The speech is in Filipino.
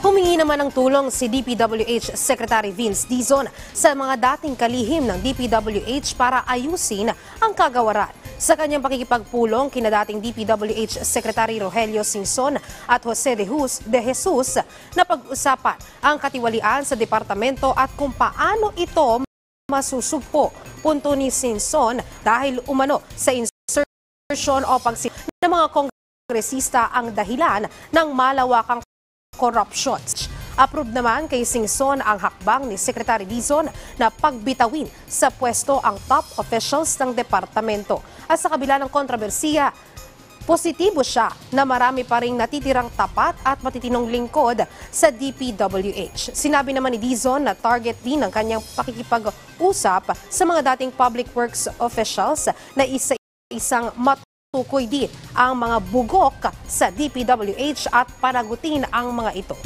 Humingi naman ng tulong si DPWH Secretary Vince Dizon sa mga dating kalihim ng DPWH para ayusin ang kagawaran. Sa kanyang pakikipagpulong, kina dating DPWH Secretary Rogelio Singson at Jose de Jesus na pag-usapan ang katiwalian sa departamento at kung paano ito masusugpo. Punto ni Singson dahil umano sa insertion o pagsilip ng mga kongresista ang dahilan ng malawakang corruption. Approved naman kay Singson ang hakbang ni Secretary Dizon na pagbitawin sa pwesto ang top officials ng departamento. At sa kabila ng kontrobersiya, positibo siya na marami pa ring natitirang tapat at matitinong lingkod sa DPWH. Sinabi naman ni Dizon na target din ng kanyang pakikipag-usap sa mga dating public works officials na isa-isang matukoy din ang mga bugok sa DPWH at panagutin ang mga ito.